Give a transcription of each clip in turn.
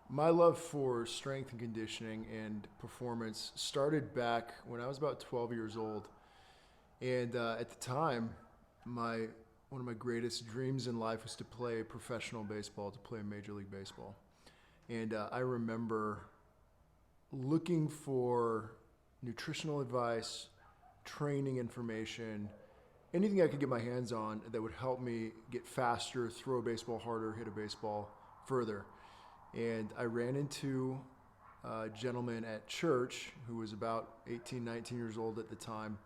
My love for strength and conditioning and performance started back when I was about 12 years old. And at the time, my one of my greatest dreams in life was to play professional baseball, to play Major League Baseball. And I remember looking for nutritional advice, training information, anything I could get my hands on that would help me get faster, throw a baseball harder, hit a baseball further. And I ran into a gentleman at church who was about 18, 19 years old at the time.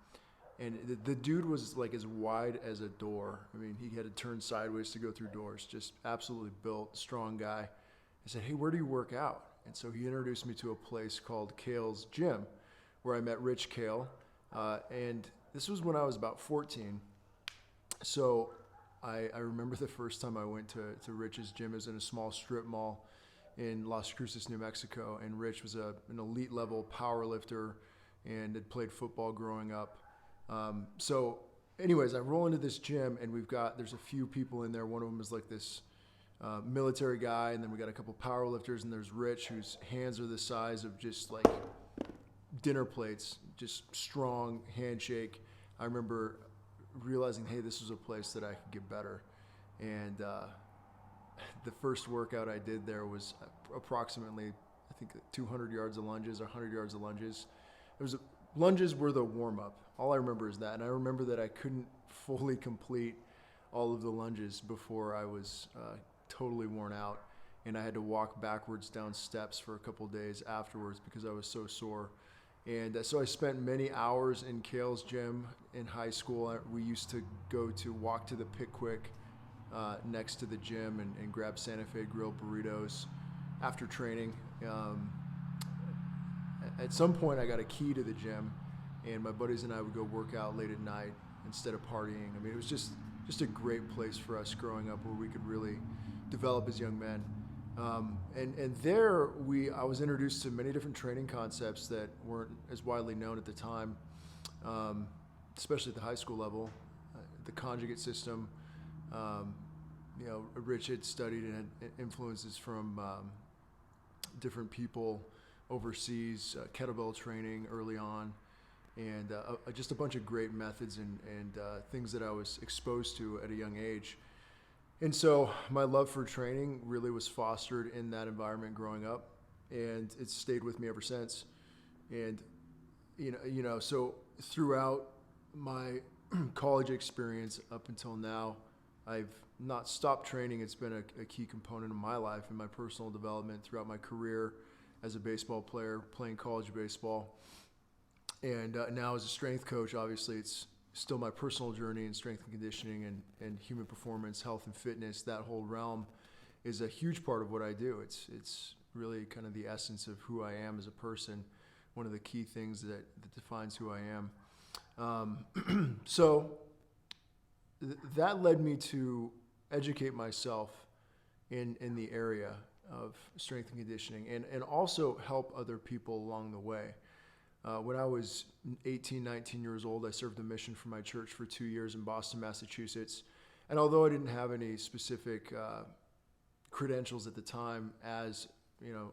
And the dude was like as wide as a door. I mean, he had to turn sideways to go through doors. Just absolutely built, strong guy. I said, "Hey, where do you work out?" And so he introduced me to a place called Kale's Gym, where I met Rich Kale. And this was when I was about 14. So I remember the first time I went to Rich's gym. It was in a small strip mall in Las Cruces, New Mexico. And Rich was an elite level power lifter and had played football growing up. Anyways, I roll into this gym and there's a few people in there. One of them is like this military guy, and then we got a couple power lifters, and there's Rich, whose hands are the size of just like dinner plates, just strong handshake. I remember realizing, hey, this was a place that I could get better. And the first workout I did there was approximately, I think, 200 yards of lunges, 100 yards of lunges. It was lunges were the warm up. All I remember is that, and I remember that I couldn't fully complete all of the lunges before I was totally worn out, and I had to walk backwards down steps for a couple of days afterwards because I was so sore. And so I spent many hours in Kale's gym in high school. We used to walk to the Pickwick next to the gym and grab Santa Fe Grill burritos after training. At some point, I got a key to the gym, and my buddies and I would go work out late at night instead of partying. I mean, it was just a great place for us growing up where we could really develop as young men. And there I was introduced to many different training concepts that weren't as widely known at the time, especially at the high school level. The conjugate system, Rich had studied and had influences from different people overseas, kettlebell training early on, and just a bunch of great methods and things that I was exposed to at a young age. And so my love for training really was fostered in that environment growing up, and it's stayed with me ever since. And so throughout my college experience up until now, I've not stopped training. It's been a key component of my life and my personal development throughout my career as a baseball player, playing college baseball. And now as a strength coach, obviously it's still my personal journey in strength and conditioning and human performance, health and fitness. That whole realm is a huge part of what I do. It's really kind of the essence of who I am as a person, one of the key things that defines who I am. So that led me to educate myself in the area of strength and conditioning and also help other people along the way. When I was 18, 19 years old, I served a mission for my church for 2 years in Boston, Massachusetts. And although I didn't have any specific credentials at the time as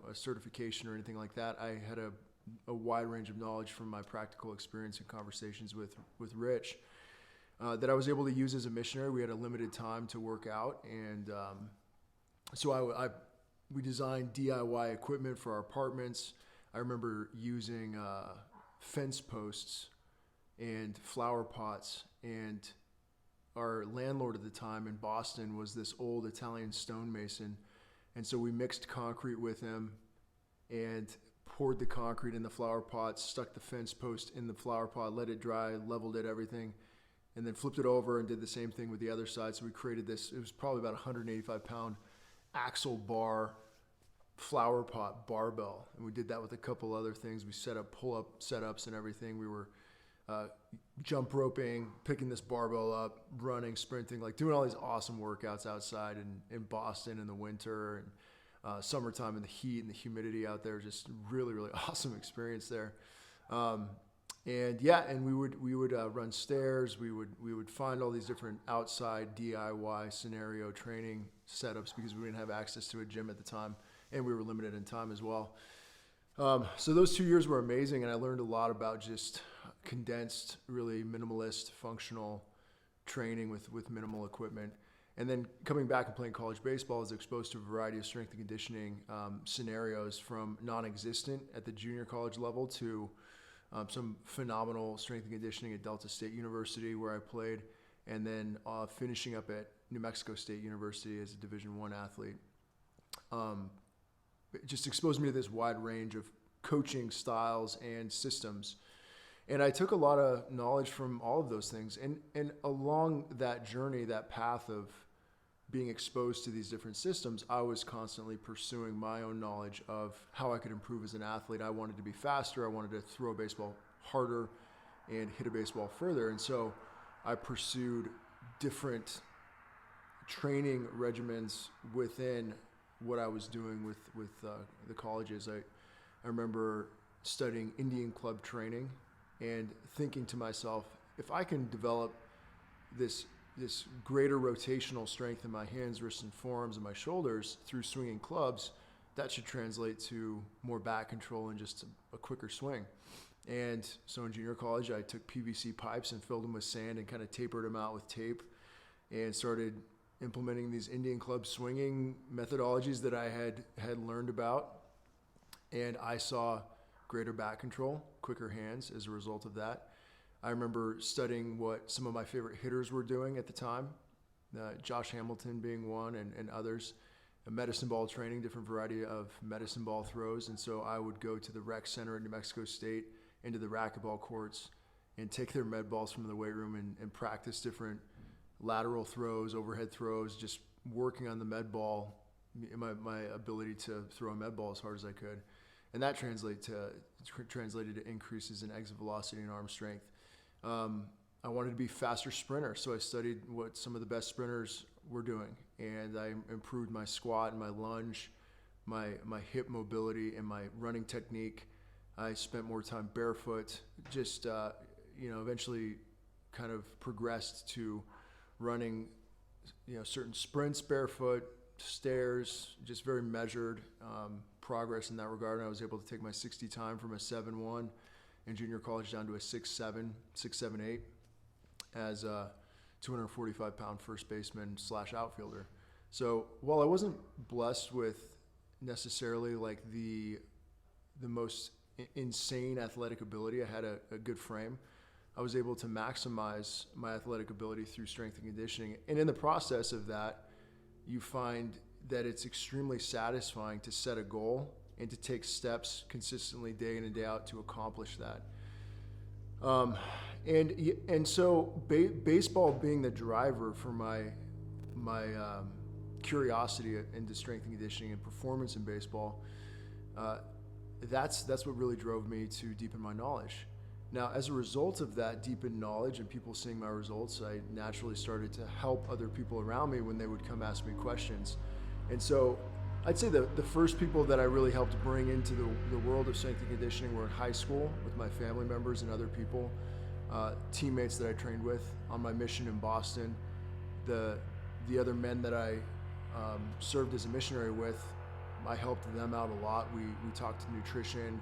a certification or anything like that, I had a wide range of knowledge from my practical experience and conversations with Rich that I was able to use as a missionary. We had a limited time to work out, and so we designed DIY equipment for our apartments. I remember using fence posts and flower pots, and our landlord at the time in Boston was this old Italian stonemason, and so we mixed concrete with him and poured the concrete in the flower pots, stuck the fence post in the flower pot, let it dry, leveled it, everything, and then flipped it over and did the same thing with the other side. So we created this, it was probably about 185-pound axle bar flower pot barbell, and we did that with a couple other things. We set up pull-up setups and everything. We were jump roping, picking this barbell up, running, sprinting, like doing all these awesome workouts outside in Boston in the winter and summertime in the heat and the humidity out there. Just really, really awesome experience there. And we would run stairs. We would find all these different outside DIY scenario training setups because we didn't have access to a gym at the time. and we were limited in time as well. So those 2 years were amazing, and I learned a lot about just condensed, really minimalist, functional training with minimal equipment. And then coming back and playing college baseball, I was exposed to a variety of strength and conditioning scenarios, from non-existent at the junior college level to some phenomenal strength and conditioning at Delta State University, where I played, and then finishing up at New Mexico State University as a Division I athlete. It just exposed me to this wide range of coaching styles and systems. And I took a lot of knowledge from all of those things. And along that journey, that path of being exposed to these different systems, I was constantly pursuing my own knowledge of how I could improve as an athlete. I wanted to be faster. I wanted to throw a baseball harder and hit a baseball further. And so I pursued different training regimens within what I was doing with the colleges. I remember studying Indian club training and thinking to myself, if I can develop this greater rotational strength in my hands, wrists, and forearms, and my shoulders through swinging clubs, that should translate to more back control and just a quicker swing. And so in junior college, I took PVC pipes and filled them with sand and kind of tapered them out with tape, and started implementing these Indian club swinging methodologies that I had learned about. And I saw greater back control, quicker hands as a result of that. I remember studying what some of my favorite hitters were doing at the time, Josh Hamilton being one, and others. A medicine ball training, different variety of medicine ball throws. And so I would go to the rec center at New Mexico State, into the racquetball courts, and take their med balls from the weight room and practice different lateral throws, overhead throws, just working on the med ball, my ability to throw a med ball as hard as I could. And that translated to increases in exit velocity and arm strength. I wanted to be a faster sprinter, so I studied what some of the best sprinters were doing, and I improved my squat and my lunge, my hip mobility, and my running technique. I spent more time barefoot, just eventually kind of progressed to running certain sprints barefoot, stairs, just very measured progress in that regard. And I was able to take my 60 time from a 7.1 in junior college down to a 6.7, 6.78 as a 245-pound first baseman / outfielder. So while I wasn't blessed with necessarily like the most insane athletic ability, I had a good frame. I was able to maximize my athletic ability through strength and conditioning. And in the process of that, you find that it's extremely satisfying to set a goal and to take steps consistently day in and day out to accomplish that. And so baseball being the driver for my curiosity into strength and conditioning and performance in baseball, that's what really drove me to deepen my knowledge. Now, as a result of that deepened knowledge and people seeing my results, I naturally started to help other people around me when they would come ask me questions. And so I'd say the first people that I really helped bring into the world of strength and conditioning were in high school with my family members and other people, teammates that I trained with on my mission in Boston, the other men that I served as a missionary with. I helped them out a lot. We talked to nutrition.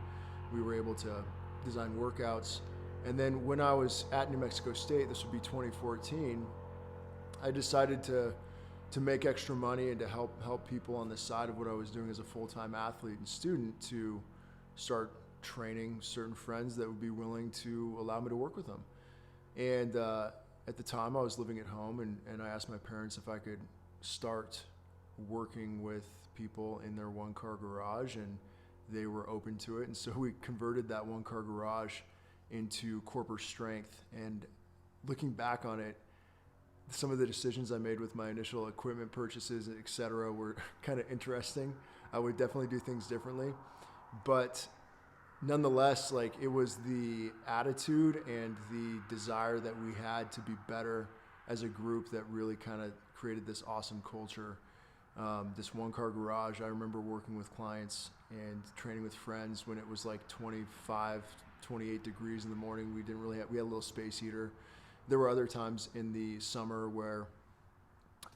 We were able to design workouts. And then when I was at New Mexico State, this would be 2014, I decided to make extra money and to help people on the side of what I was doing as a full-time athlete and student to start training certain friends that would be willing to allow me to work with them. And at the time I was living at home, and I asked my parents if I could start working with people in their one-car garage, and they were open to it. And so we converted that one-car garage into Corporate Strength. And looking back on it, some of the decisions I made with my initial equipment purchases, et cetera, were kind of interesting. I would definitely do things differently. But nonetheless, like, it was the attitude and the desire that we had to be better as a group that really kind of created this awesome culture. This one-car garage, I remember working with clients and training with friends when it was like 25, 28 degrees in the morning. We had a little space heater. There were other times in the summer where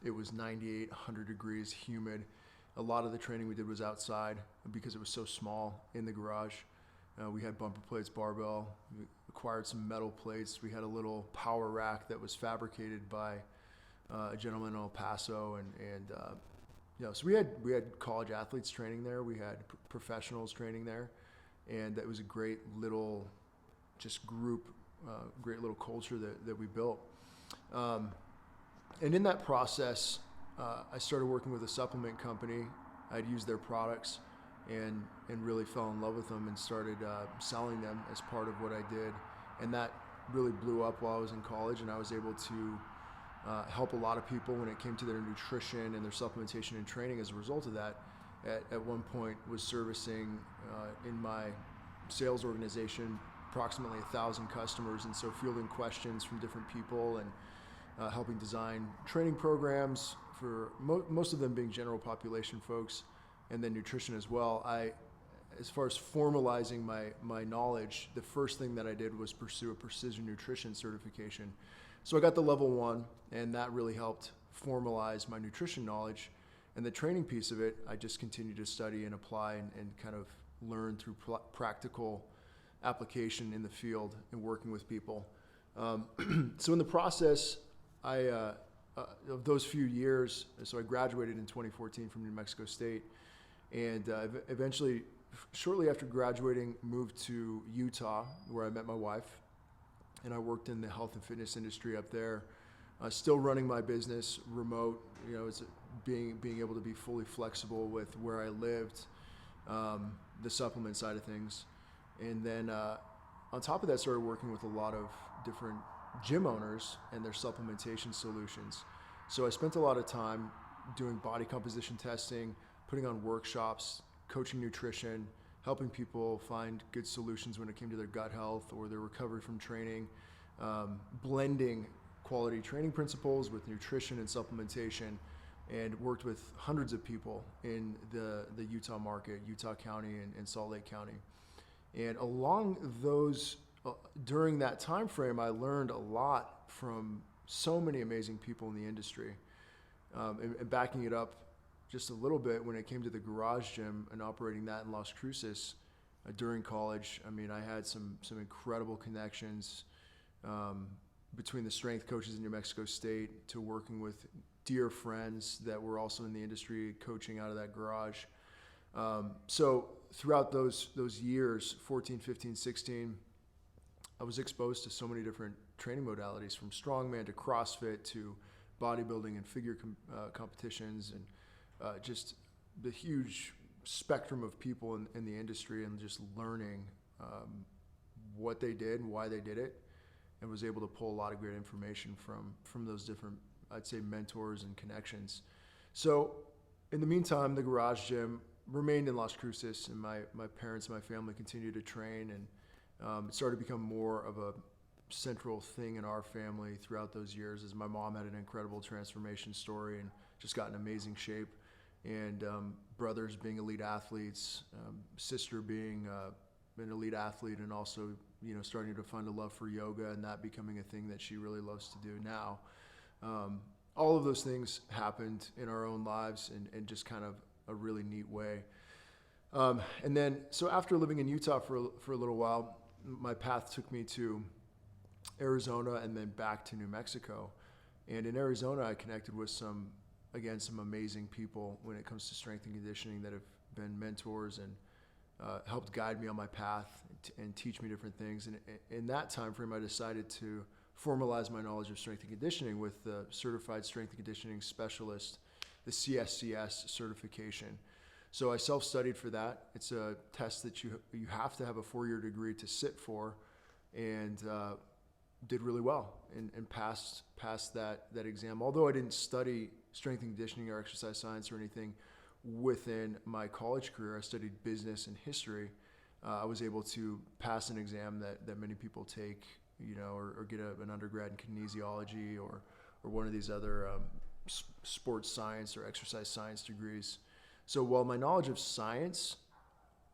it was 98, 100 degrees, humid. A lot of the training we did was outside because it was so small in the garage. We had bumper plates, barbell. We acquired some metal plates. We had a little power rack that was fabricated by a gentleman in El Paso, so we had college athletes training there. We had professionals training there, and it was a great little just group, great little culture that we built. And in that process, I started working with a supplement company. I'd used their products and really fell in love with them and started selling them as part of what I did. And that really blew up while I was in college, and I was able to help a lot of people when it came to their nutrition and their supplementation and training as a result of that. At one point was servicing in my sales organization approximately 1,000 customers, and so fielding questions from different people and helping design training programs for most of them being general population folks, and then nutrition as well. As far as formalizing my knowledge, the first thing that I did was pursue a precision nutrition certification. So I got the level 1, and that really helped formalize my nutrition knowledge. And the training piece of it, I just continued to study and apply and kind of learn through practical application in the field and working with people. So in the process, of those few years, so I graduated in 2014 from New Mexico State, and eventually, shortly after graduating, moved to Utah, where I met my wife, and I worked in the health and fitness industry up there, still running my business remote, it's being able to be fully flexible with where I lived, the supplement side of things. And then on top of that, started working with a lot of different gym owners and their supplementation solutions. So I spent a lot of time doing body composition testing, putting on workshops, coaching nutrition, helping people find good solutions when it came to their gut health or their recovery from training, blending quality training principles with nutrition and supplementation, and worked with hundreds of people in the Utah market, Utah County and Salt Lake County. And along those, during that time frame, I learned a lot from so many amazing people in the industry. And backing it up just a little bit, when it came to the garage gym and operating that in Las Cruces during college, I had some incredible connections between the strength coaches in New Mexico State to working with dear friends that were also in the industry coaching out of that garage. So throughout those years, 14, 15, 16, I was exposed to so many different training modalities, from strongman to CrossFit to bodybuilding and figure competitions, and just the huge spectrum of people in the industry, and just learning what they did and why they did it, and was able to pull a lot of great information from those different, I'd say, mentors and connections. So in the meantime, the garage gym remained in Las Cruces, and my parents and my family continued to train, and it started to become more of a central thing in our family throughout those years, as my mom had an incredible transformation story and just got in amazing shape, and brothers being elite athletes, sister being an elite athlete, and also starting to find a love for yoga, and that becoming a thing that she really loves to do now. All of those things happened in our own lives in just kind of a really neat way. And then, so after living in Utah for a little while, my path took me to Arizona and then back to New Mexico. And in Arizona, I connected with some amazing people when it comes to strength and conditioning that have been mentors and helped guide me on my path and teach me different things. And in that time frame, I decided to formalize my knowledge of strength and conditioning with the Certified Strength and Conditioning Specialist, the CSCS certification. So I self-studied for that. It's a test that you have to have a 4-year degree to sit for, and did really well and passed that exam. Although I didn't study strength and conditioning or exercise science or anything within my college career, I studied business and history. I was able to pass an exam that many people take, or get an undergrad in kinesiology or one of these other sports science or exercise science degrees. So while my knowledge of science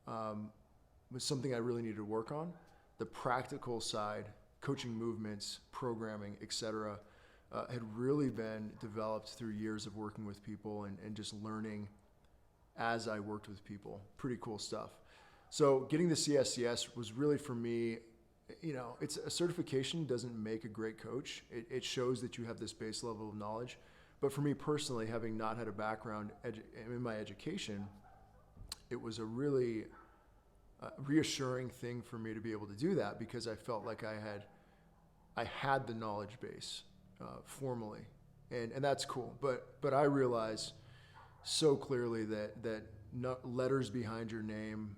was something I really needed to work on, the practical side, coaching movements, programming, etc., had really been developed through years of working with people and just learning as I worked with people. Pretty cool stuff. So getting the CSCS was really for me, it's a certification doesn't make a great coach. It shows that you have this base level of knowledge. But for me personally, having not had a background in my education, it was a really reassuring thing for me to be able to do that, because I felt like I had the knowledge base formally, and that's cool. But I realize so clearly that letters behind your name,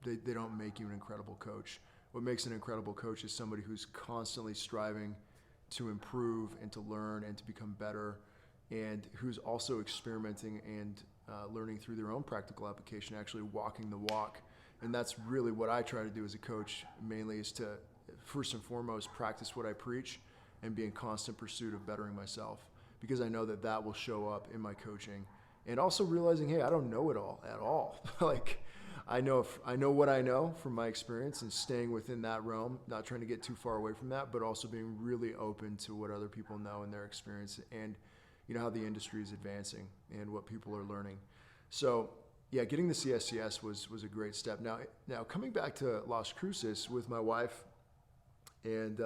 they don't make you an incredible coach. What makes an incredible coach is somebody who's constantly striving to improve and to learn and to become better, and who's also experimenting and learning through their own practical application, actually walking the walk. And that's really what I try to do as a coach, mainly, is to first and foremost practice what I preach and be in constant pursuit of bettering myself, because I know that will show up in my coaching. And also realizing, hey, I don't know it all at all. Like, I know what I know from my experience, and staying within that realm, not trying to get too far away from that, but also being really open to what other people know and their experience, and how the industry is advancing and what people are learning. So yeah, getting the CSCS was a great step. Now coming back to Las Cruces with my wife, and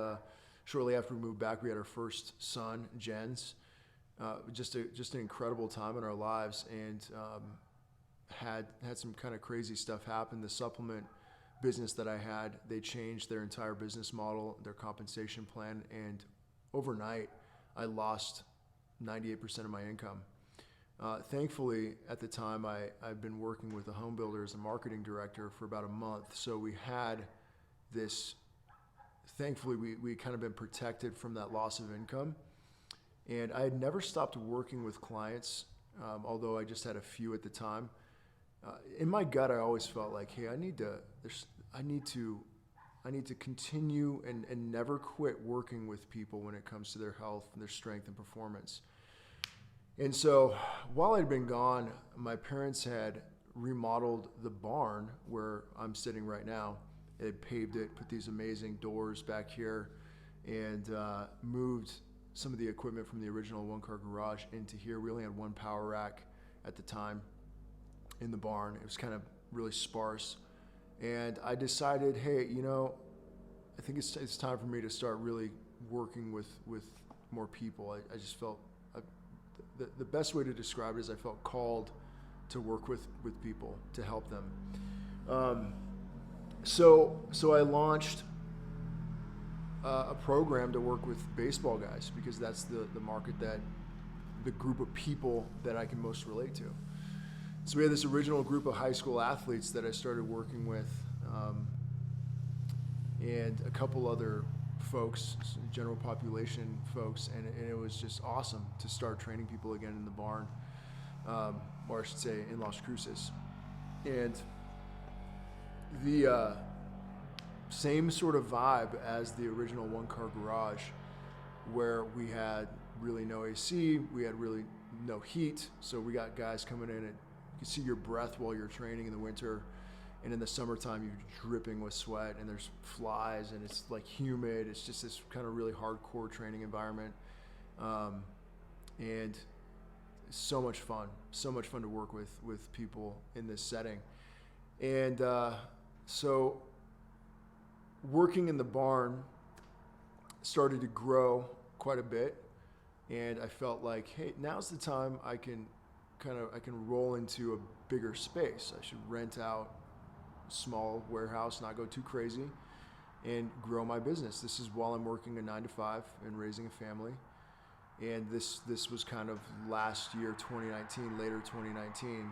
shortly after we moved back, we had our first son, Jens. Just an incredible time in our lives, and had some kind of crazy stuff happen. The supplement business that I had, they changed their entire business model, their compensation plan, and overnight I lost 98% of my income. Thankfully, at the time, I've been working with a home builder as a marketing director for about a month. So we had this, thankfully, we kind of been protected from that loss of income. And I had never stopped working with clients, although I just had a few at the time. In my gut, I always felt like, hey, I need to continue and never quit working with people when it comes to their health and their strength and performance. And so while I'd been gone, my parents had remodeled the barn where I'm sitting right now. They had paved it, put these amazing doors back here, and moved some of the equipment from the original one-car garage into here. We only had one power rack at the time in the barn. It was kind of really sparse. And I decided, hey, I think it's time for me to start really working with more people. I just felt, the best way to describe it is I felt called to work with people, to help them. So I launched a program to work with baseball guys, because that's the market, the group of people that I can most relate to. So we had this original group of high school athletes that I started working with, and a couple other folks, general population folks, and it was just awesome to start training people again in the barn, or I should say in Las Cruces. And the same sort of vibe as the original one-car garage, where we had really no AC, we had really no heat, so we got guys coming in and you can see your breath while you're training in the winter, and in the summertime you're dripping with sweat, and there's flies, and it's like humid. It's just this kind of really hardcore training environment, and so much fun to work with people in this setting. And so working in the barn started to grow quite a bit, and I felt like, hey, now's the time I can roll into a bigger space. I should rent out a small warehouse, not go too crazy, and grow my business. This is while I'm working a 9-to-5 and raising a family. And this was kind of last year, 2019, later 2019.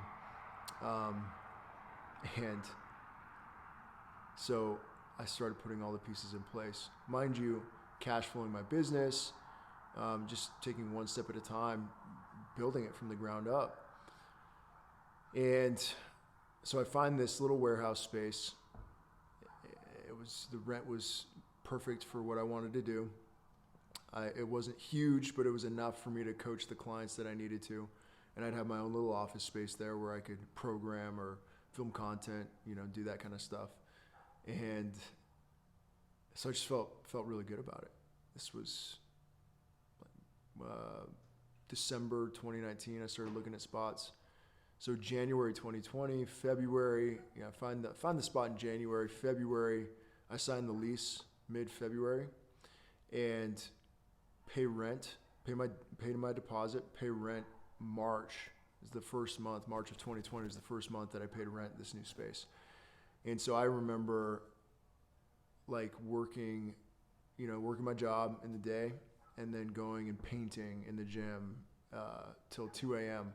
And so I started putting all the pieces in place. Mind you, cash flowing my business, just taking one step at a time, building it from the ground up. And so I find this little warehouse space. The rent was perfect for what I wanted to do. It wasn't huge, but it was enough for me to coach the clients that I needed to. And I'd have my own little office space there where I could program or film content, do that kind of stuff. And so I just felt really good about it. This was December 2019. I started looking at spots. So January 2020, February, find the spot in January, February. I signed the lease mid-February, and pay rent, pay my deposit, pay rent. March is the first month. March of 2020 is the first month that I paid rent this new space. And so I remember like working my job in the day and then going and painting in the gym till 2 a.m.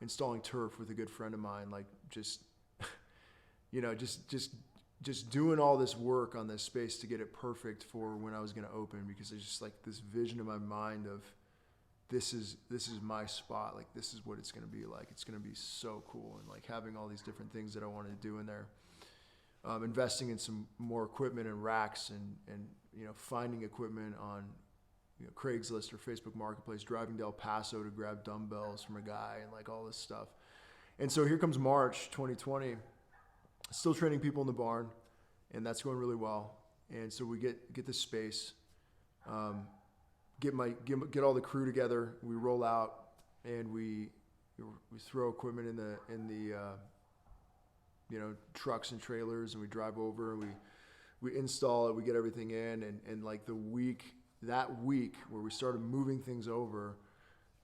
installing turf with a good friend of mine, like just doing all this work on this space to get it perfect for when I was going to open, because there's just like this vision in my mind of this is my spot. Like, this is what it's going to be like. It's going to be so cool. And like having all these different things that I wanted to do in there. Investing in some more equipment and racks and finding equipment on Craigslist or Facebook Marketplace, driving to El Paso to grab dumbbells from a guy and like all this stuff. And so here comes March 2020, still training people in the barn, and that's going really well. And so we get this space, get all the crew together. We roll out and we throw equipment in the trucks and trailers, and we drive over and we install it, we get everything in, and like that week where we started moving things over,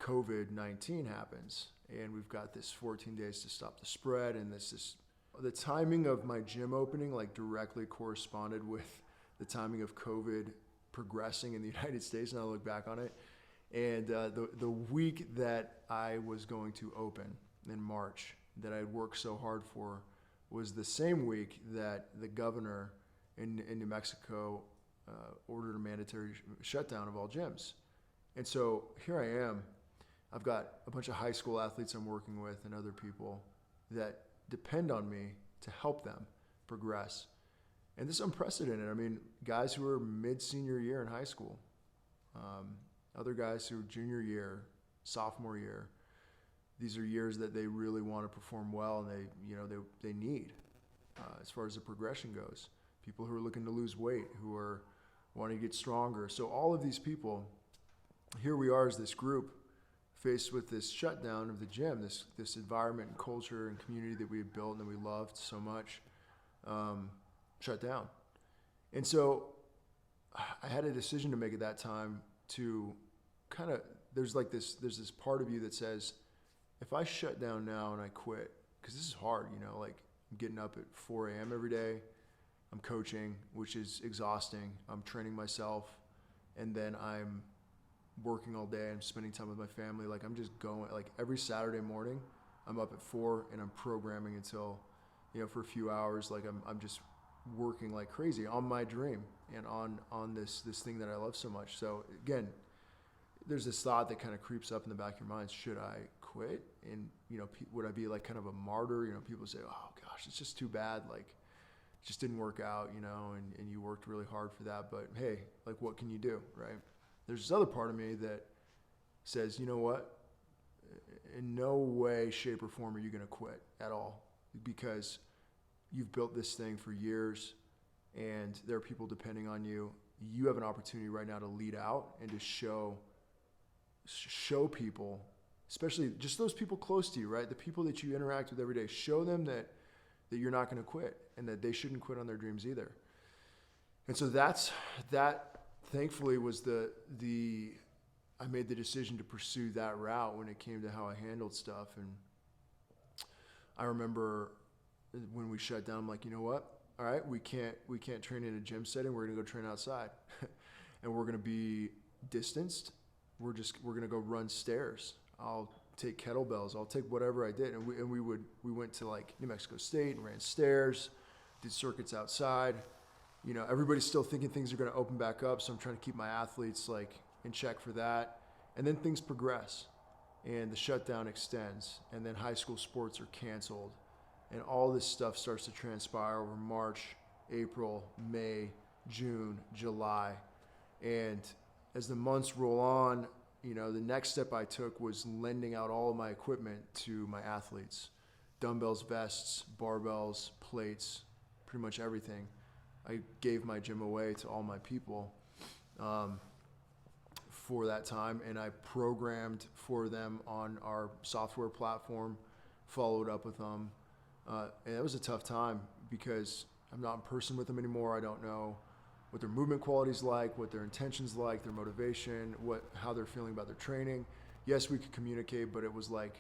COVID-19 happens, and we've got this 14 days to stop the spread, and the timing of my gym opening like directly corresponded with the timing of COVID progressing in the United States, and I look back on it. And the week that I was going to open in March, that I had worked so hard for, was the same week that the governor in New Mexico ordered a mandatory shutdown of all gyms. And so here I am. I've got a bunch of high school athletes I'm working with and other people that depend on me to help them progress. And this is unprecedented. I mean, guys who are mid-senior year in high school, other guys who are junior year, sophomore year. These are years that they really want to perform well, and they need as far as the progression goes. People who are looking to lose weight, who are wanting to get stronger. So all of these people, here we are as this group faced with this shutdown of the gym, this environment and culture and community that we had built and that we loved so much, shut down. And so I had a decision to make at that time to kind of, there's this part of you that says, if I shut down now and I quit, because this is hard, like I'm getting up at 4 a.m. every day, I'm coaching, which is exhausting. I'm training myself, and then I'm working all day. I'm spending time with my family. Like I'm just going, like every Saturday morning, I'm up at 4 and I'm programming until, for a few hours. Like I'm just working like crazy on my dream and on this thing that I love so much. So again, there's this thought that kind of creeps up in the back of your mind: should I quit? And would I be like kind of a martyr? People say, "Oh gosh, it's just too bad. Like, it just didn't work out, and you worked really hard for that. But hey, like, what can you do, right?" There's this other part of me that says, you know what? In no way, shape, or form are you going to quit at all, because you've built this thing for years, and there are people depending on you. You have an opportunity right now to lead out and to show people, especially just those people close to you, right? The people that you interact with every day. Show them that you're not going to quit, and that they shouldn't quit on their dreams either. And so that thankfully was I made the decision to pursue that route when it came to how I handled stuff. And I remember when we shut down, I'm like, you know what? All right, we can't train in a gym setting. We're going to go train outside and we're going to be distanced. We're going to go run stairs. I'll take kettlebells. I'll take whatever I did. And we went to like New Mexico State and ran stairs, did circuits outside. Everybody's still thinking things are going to open back up. So I'm trying to keep my athletes like in check for that. And then things progress and the shutdown extends, and then high school sports are canceled, and all this stuff starts to transpire over March, April, May, June, July. And as the months roll on, the next step I took was lending out all of my equipment to my athletes: dumbbells, vests, barbells, plates, pretty much everything. I gave my gym away to all my people for that time, and I programmed for them on our software platform followed up with them. And it was a tough time because I'm not in person with them anymore. I don't know what their movement quality's like, what their intentions like, their motivation, how they're feeling about their training. Yes, we could communicate, but it was like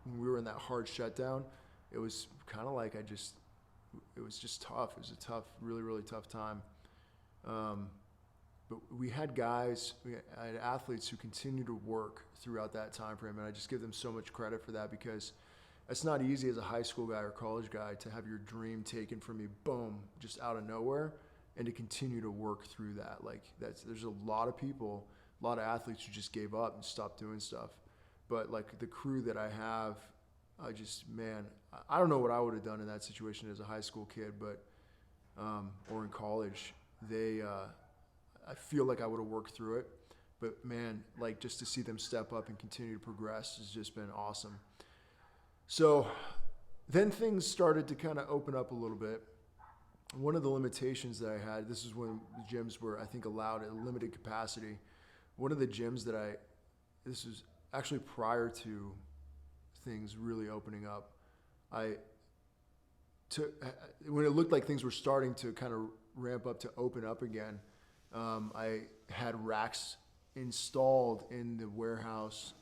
when we were in that hard shutdown, it was kind of like it was just tough. It was a tough, really, really tough time. But we had I had athletes who continued to work throughout that time frame, and I just give them so much credit for that because it's not easy as a high school guy or college guy to have your dream taken from you, boom, just out of nowhere, and to continue to work through that. Like there's a lot of people, a lot of athletes who just gave up and stopped doing stuff. But like the crew that I have, I don't know what I would have done in that situation as a high school kid, but or in college. I feel like I would have worked through it, but man, like just to see them step up and continue to progress has just been awesome. So then things started to kind of open up a little bit. One of the limitations that I had, this is when the gyms were, I think, allowed at a limited capacity. One of the gyms this was actually prior to things really opening up. When it looked like things were starting to kind of ramp up to open up again, I had racks installed in the warehouse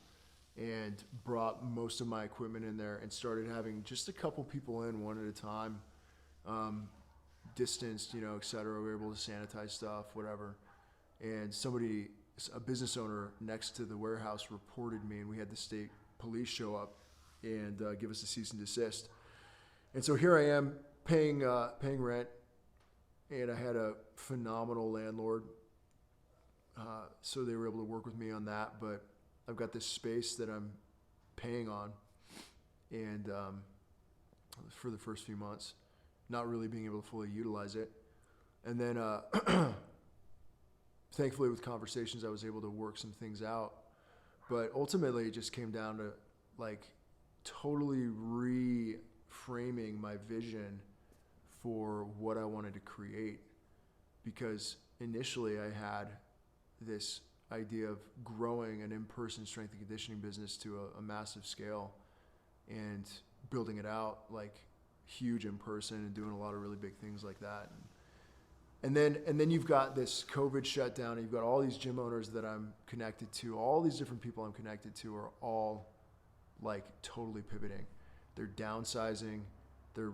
and brought most of my equipment in there and started having just a couple people in one at a time, distanced, et cetera. We were able to sanitize stuff, whatever. And a business owner next to the warehouse reported me, and we had the state police show up and give us a cease and desist. And so here I am paying rent, and I had a phenomenal landlord. So they were able to work with me on that, but I've got this space that I'm paying on, and for the first few months, not really being able to fully utilize it. And then thankfully with conversations, I was able to work some things out. But ultimately, it just came down to like totally reframing my vision for what I wanted to create. Because initially I had this idea of growing an in-person strength and conditioning business to a massive scale and building it out like huge in person and doing a lot of really big things like that. And then you've got this COVID shutdown, and you've got all these gym owners that I'm connected to, all these different people I'm connected to are all like totally pivoting. They're downsizing, they're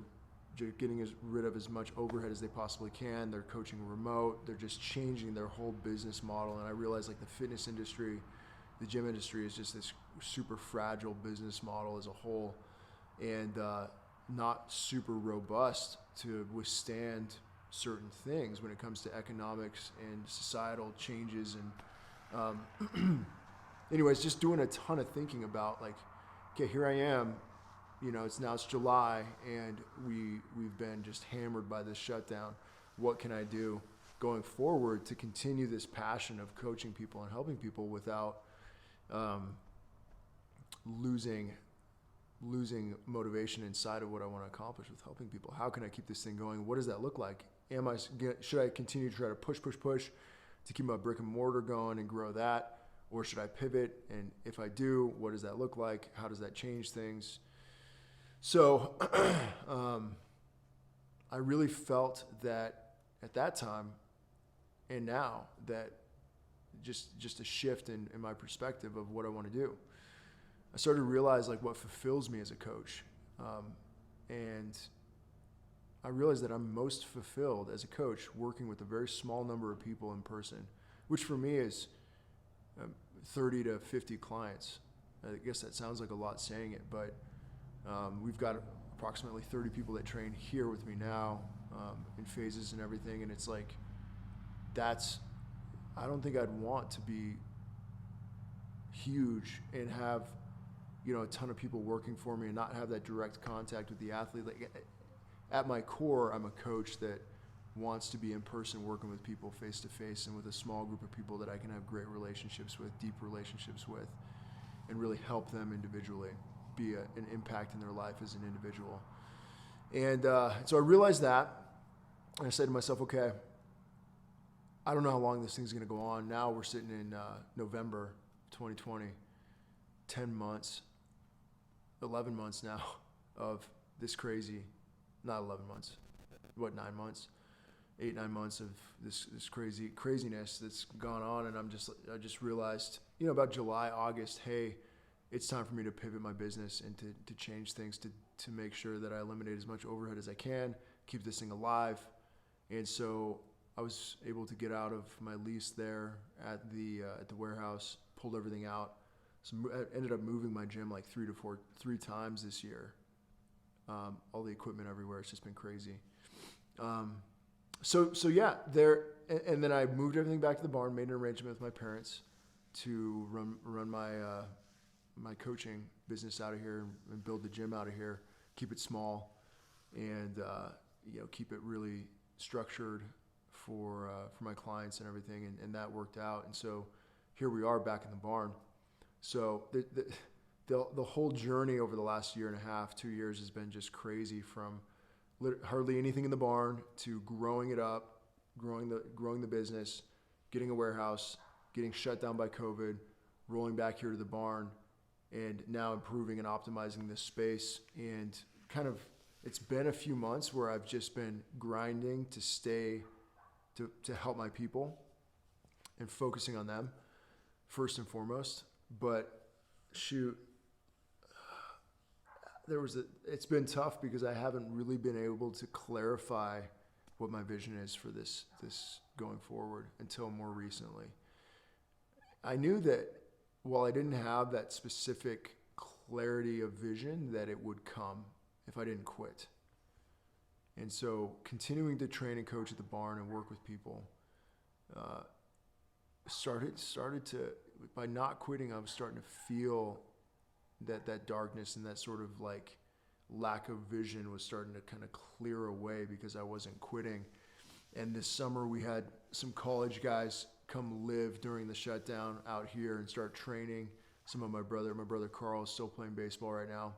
getting rid of as much overhead as they possibly can, they're coaching remote, they're just changing their whole business model. And I realize like the fitness industry, the gym industry is just this super fragile business model as a whole, and not super robust to withstand certain things when it comes to economics and societal changes. And anyways, just doing a ton of thinking about like, okay, here I am, it's July, and we've been just hammered by this shutdown. What can I do going forward to continue this passion of coaching people and helping people without losing motivation inside of what I want to accomplish with helping people? How can I keep this thing going? What does that look like? Should I continue to try to push to keep my brick and mortar going and grow that? Or should I pivot? And if I do, what does that look like? How does that change things? So I really felt that at that time and now that just a shift in my perspective of what I want to do. I started to realize like what fulfills me as a coach. And I realized that I'm most fulfilled as a coach working with a very small number of people in person, which for me is 30 to 50 clients. I guess that sounds like a lot saying it, but we've got approximately 30 people that train here with me now in phases and everything. And it's like, I don't think I'd want to be huge and have, a ton of people working for me and not have that direct contact with the athlete. Like at my core, I'm a coach that wants to be in person working with people face to face and with a small group of people that I can have great relationships with, deep relationships with, and really help them individually, be an impact in their life as an individual. And so I realized that, and I said to myself, okay, I don't know how long this thing's going to go on. Now we're sitting in November 2020, 10 months, 11 months now. of this crazy, not 11 months, 9 months, 8-9 months of this craziness that's gone on. And I just realized, about July, August, hey, it's time for me to pivot my business and to change things to make sure that I eliminate as much overhead as I can, keep this thing alive. And so I was able to get out of my lease there at the warehouse, pulled everything out. So I ended up moving my gym like 3 times this year. All the equipment everywhere. It's just been crazy. So yeah, and then I moved everything back to the barn, made an arrangement with my parents to run my coaching business out of here and build the gym out of here, keep it small, and keep it really structured for my clients and everything, and that worked out. And so here we are back in the barn. So the whole journey over the last year and a half, 2 years, has been just crazy, from hardly anything in the barn to growing it up, growing the business, getting a warehouse, getting shut down by COVID, rolling back here to the barn, and now improving and optimizing this space. And kind of, it's been a few months where I've just been grinding to help my people and focusing on them first and foremost. But shoot, it's been tough because I haven't really been able to clarify what my vision is for this going forward until more recently. I knew that while I didn't have that specific clarity of vision, that it would come if I didn't quit. And so continuing to train and coach at the barn and work with people, started to, by not quitting, I was starting to feel that darkness and that sort of like lack of vision was starting to kind of clear away because I wasn't quitting. And this summer we had some college guys come live during the shutdown out here and start training. Some of my brother Carl is still playing baseball right now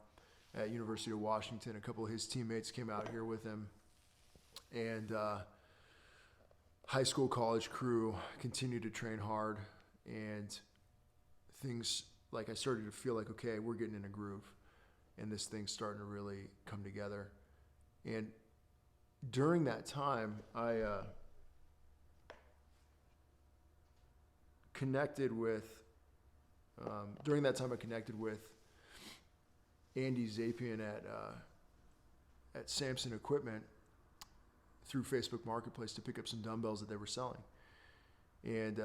at University of Washington. A couple of his teammates came out here with him, and high school, college crew continued to train hard, and things, like, I started to feel like, okay, we're getting in a groove and this thing's starting to really come together. And during that time, I connected with Andy Zapian at Samson Equipment through Facebook Marketplace to pick up some dumbbells that they were selling. And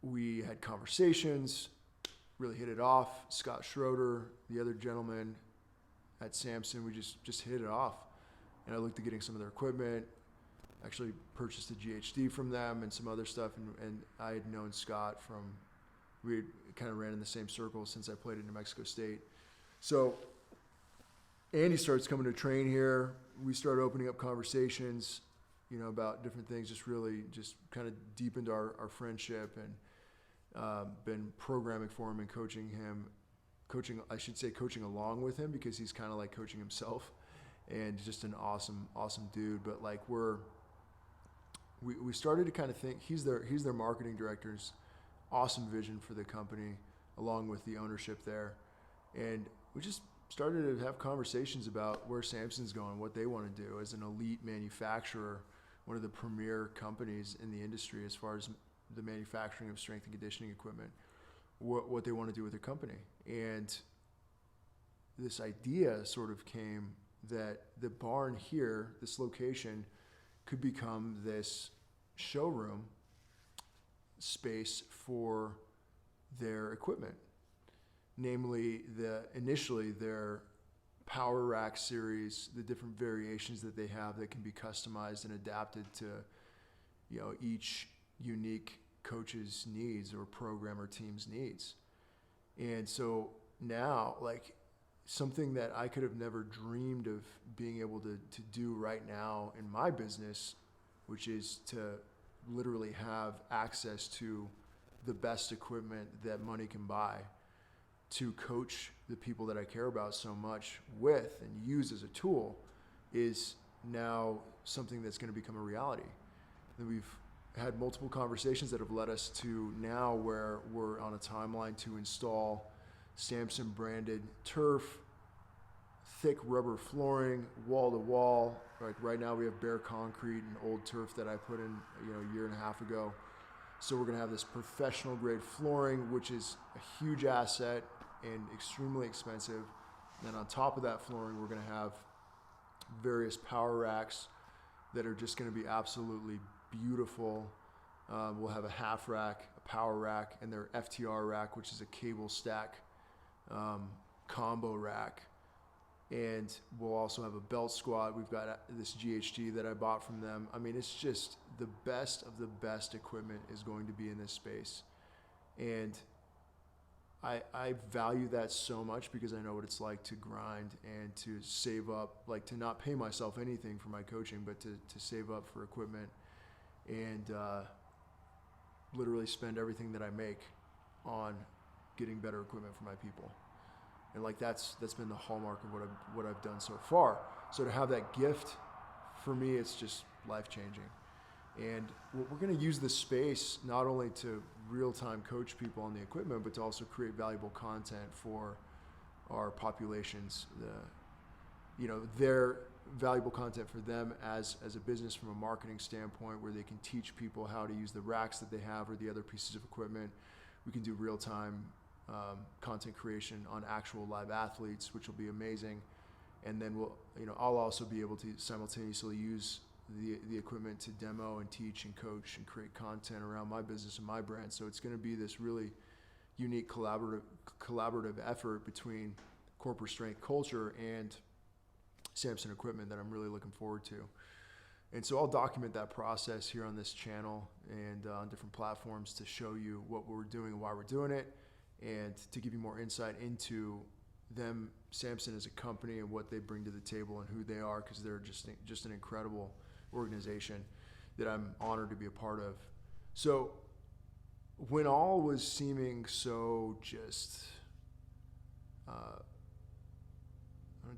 we had conversations, really hit it off. Scott Schroeder, the other gentleman at Samson, we just hit it off. And I looked at getting some of their equipment, actually purchased a GHD from them and some other stuff. And I had known Scott we kind of ran in the same circle since I played at New Mexico State. So Andy starts coming to train here. We started opening up conversations, about different things, just kind of deepened our friendship, and been programming for him and coaching along with him, because he's kind of like coaching himself, and just an awesome dude. But like we started to kind of think, he's their marketing director's awesome vision for the company, along with the ownership there. And we just started to have conversations about where Samson's going, what they want to do as an elite manufacturer, one of the premier companies in the industry as far as the manufacturing of strength and conditioning equipment, what they want to do with their company. And this idea sort of came that the barn here, this location, could become this showroom space for their equipment, namely initially their Power Rack series, the different variations that they have that can be customized and adapted to each unique coach's needs or programmer team's needs. And so now, like, something that I could have never dreamed of being able to do right now in my business, which is to literally have access to the best equipment that money can buy, to coach the people that I care about so much with and use as a tool, is now something that's going to become a reality. And we've had multiple conversations that have led us to now where we're on a timeline to install Samson branded turf, thick rubber flooring, wall to wall. Like right now we have bare concrete and old turf that I put in, a year and a half ago. So we're gonna have this professional grade flooring, which is a huge asset and extremely expensive. And on top of that flooring, we're gonna have various power racks that are just gonna be absolutely beautiful. We'll have a half rack, a power rack, and their FTR rack, which is a cable stack combo rack. And we'll also have a belt squat. We've got this GHD that I bought from them. I mean, it's just the best of the best equipment is going to be in this space. And I value that so much because I know what it's like to grind and to save up, like to not pay myself anything for my coaching, but to save up for equipment and literally spend everything that I make on getting better equipment for my people. And like that's been the hallmark of what I've done so far. So to have that gift, for me, it's just life-changing. And we're going to use this space not only to real-time coach people on the equipment, but to also create valuable content for our populations. Their valuable content for them as a business from a marketing standpoint, where they can teach people how to use the racks that they have or the other pieces of equipment. We can do real-time content creation on actual live athletes, which will be amazing. And then I'll also be able to simultaneously use the equipment to demo and teach and coach and create content around my business and my brand. So it's going to be this really unique collaborative effort between Corporate Strength Culture and Samson Equipment that I'm really looking forward to. And so I'll document that process here on this channel and on different platforms to show you what we're doing and why we're doing it, and to give you more insight into them, Samson as a company, and what they bring to the table and who they are, because they're just an incredible organization that I'm honored to be a part of. So when all was seeming so just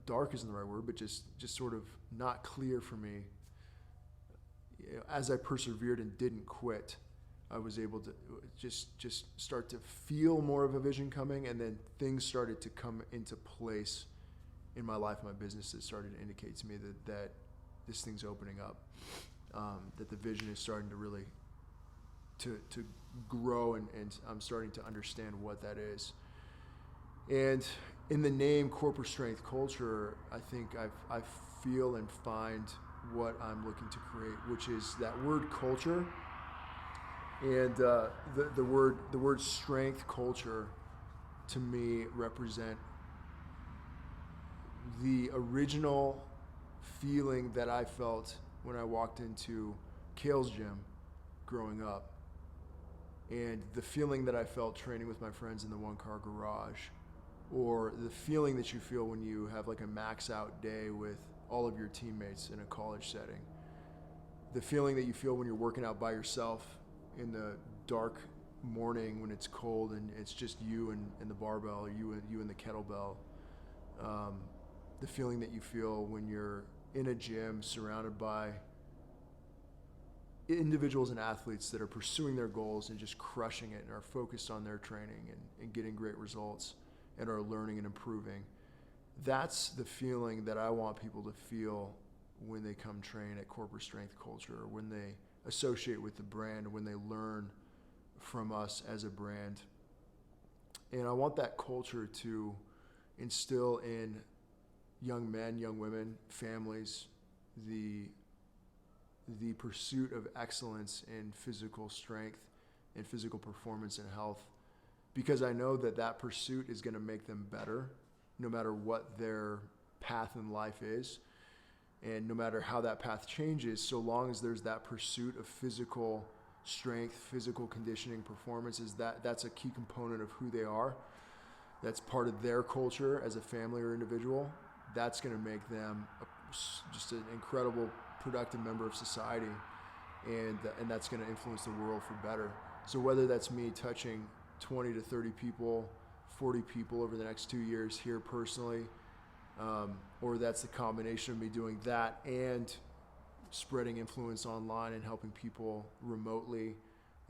dark isn't the right word, but just sort of not clear for me, as I persevered and didn't quit, I was able to just start to feel more of a vision coming, and then things started to come into place in my life, my business, that started to indicate to me that this thing's opening up, that the vision is starting to really to grow, and I'm starting to understand what that is. And in the name Corporate Strength Culture, I think I feel and find what I'm looking to create, which is that word culture. And the word strength culture to me represent the original feeling that I felt when I walked into Kale's gym growing up, and the feeling that I felt training with my friends in the One Car Garage, or the feeling that you feel when you have like a max out day with all of your teammates in a college setting, the feeling that you feel when you're working out by yourself in the dark morning when it's cold and it's just you and the barbell, or you and the kettlebell, the feeling that you feel when you're in a gym surrounded by individuals and athletes that are pursuing their goals and just crushing it and are focused on their training and getting great results and are learning and improving. That's the feeling that I want people to feel when they come train at Corporate Strength Culture, or when they associate with the brand, when they learn from us as a brand. And I want that culture to instill in young men, young women, families, the pursuit of excellence in physical strength and physical performance and health, because I know that pursuit is going to make them better no matter what their path in life is. And no matter how that path changes, so long as there's that pursuit of physical strength, physical conditioning, performances, that's a key component of who they are. That's part of their culture as a family or individual. That's going to make them just an incredible, productive member of society, and that's going to influence the world for better. So whether that's me touching 20 to 30 people, 40 people over the next 2 years here personally, or that's the combination of me doing that and spreading influence online and helping people remotely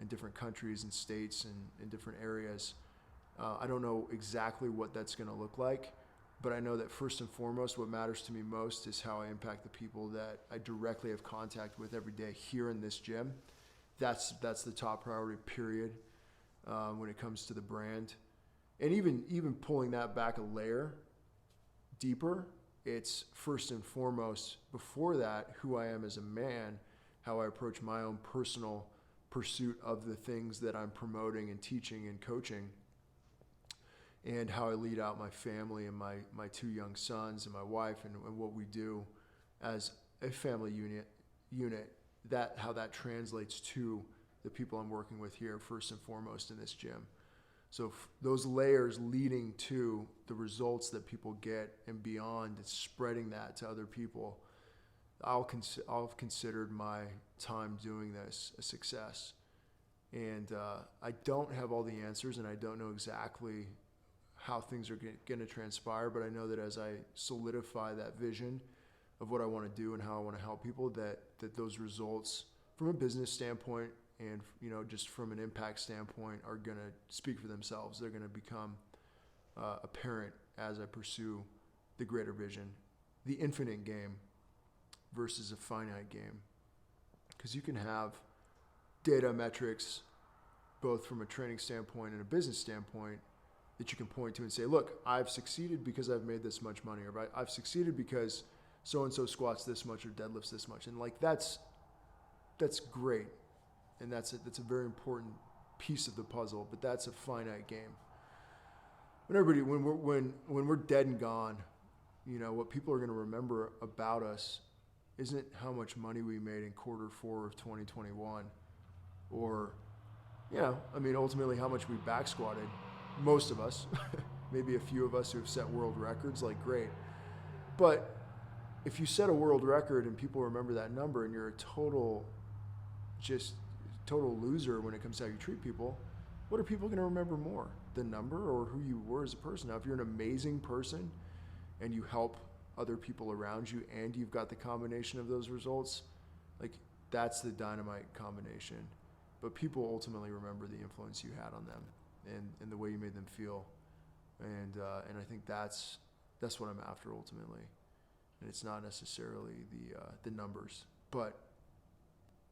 in different countries and states and in different areas. I don't know exactly what that's going to look like, but I know that first and foremost, what matters to me most is how I impact the people that I directly have contact with every day here in this gym. That's the top priority, period, when it comes to the brand. And even pulling that back a layer deeper, it's first and foremost, before that, who I am as a man, how I approach my own personal pursuit of the things that I'm promoting and teaching and coaching, and how I lead out my family and my two young sons and my wife, and what we do as a family unit, that how that translates to the people I'm working with here first and foremost in this gym. So those layers leading to the results that people get and beyond, it's spreading that to other people. I've considered my time doing this a success. And I don't have all the answers, and I don't know exactly how things are going to transpire, but I know that as I solidify that vision of what I want to do and how I want to help people, that those results from a business standpoint and just from an impact standpoint are going to speak for themselves. They're going to become apparent as I pursue the greater vision, the infinite game versus a finite game. Because you can have data metrics both from a training standpoint and a business standpoint that you can point to and say, look, I've succeeded because I've made this much money, or I've succeeded because so-and-so squats this much or deadlifts this much. And that's great. And that's a very important piece of the puzzle, but that's a finite game. When we're dead and gone, what people are going to remember about us isn't how much money we made in Q4 of 2021, or, ultimately how much we back squatted. Most of us, maybe a few of us who have set world records, great. But if you set a world record and people remember that number and you're a total loser when it comes to how you treat people, what are people going to remember more? The number or who you were as a person? Now, if you're an amazing person and you help other people around you and you've got the combination of those results, that's the dynamite combination. But people ultimately remember the influence you had on them and the way you made them feel. And I think that's what I'm after ultimately. And it's not necessarily the numbers, but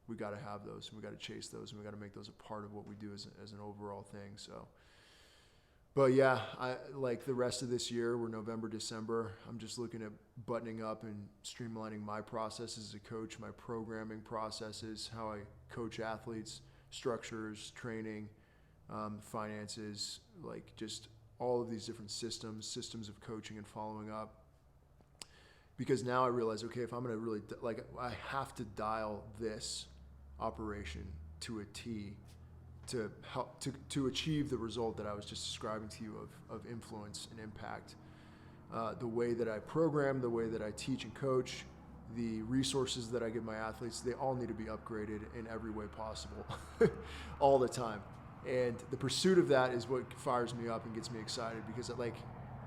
we got to have those, and we got to chase those, and we got to make those a part of what we do as an overall thing. So, but yeah, I like the rest of this year. We're November, December. I'm just looking at buttoning up and streamlining my processes as a coach, my programming processes, how I coach athletes, structures, training, finances, just all of these different systems of coaching and following up. Because now I realize, okay, if I'm going to really, I have to dial this operation to a T to help to achieve the result that I was just describing to you of influence and impact. The way that I program, the way that I teach and coach, the resources that I give my athletes, they all need to be upgraded in every way possible all the time. And the pursuit of that is what fires me up and gets me excited, because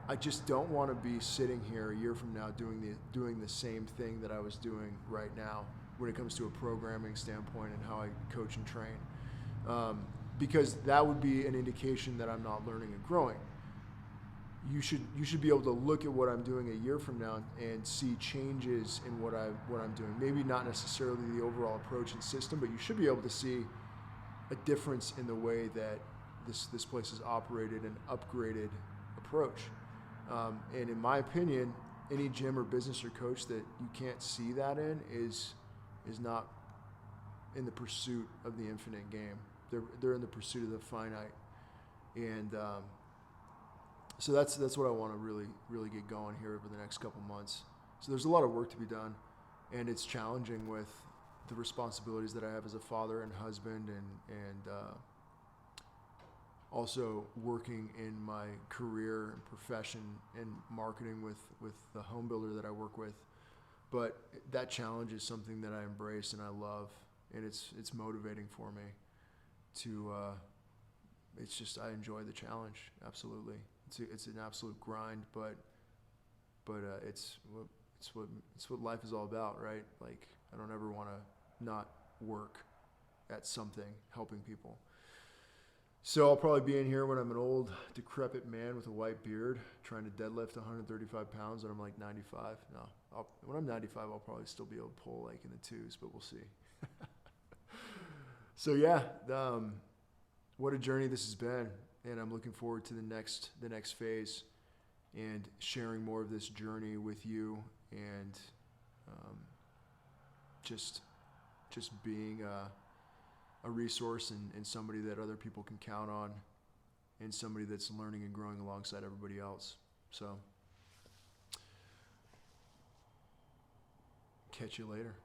I just don't want to be sitting here a year from now doing the same thing that I was doing right now when it comes to a programming standpoint and how I coach and train. Because that would be an indication that I'm not learning and growing. You should be able to look at what I'm doing a year from now and see changes in what I'm doing. Maybe not necessarily the overall approach and system, but you should be able to see a difference in the way that this place is operated, an upgraded approach. And in my opinion, any gym or business or coach that you can't see that in is not in the pursuit of the infinite game. They're in the pursuit of the finite. And so that's what I want to really get going here over the next couple months. So there's a lot of work to be done, and it's challenging with the responsibilities that I have as a father and husband, and also working in my career and profession and marketing with the home builder that I work with. But that challenge is something that I embrace and I love, and it's motivating for me to, I enjoy the challenge. Absolutely. It's an absolute grind, but it's what life is all about, right? I don't ever want to not work at something helping people. So I'll probably be in here when I'm an old, decrepit man with a white beard trying to deadlift 135 pounds and I'm like 95. No, when I'm 95, I'll probably still be able to pull like in the twos, but we'll see. So yeah, what a journey this has been, and I'm looking forward to the next phase and sharing more of this journey with you, and just being a resource and somebody that other people can count on, and somebody that's learning and growing alongside everybody else. So catch you later.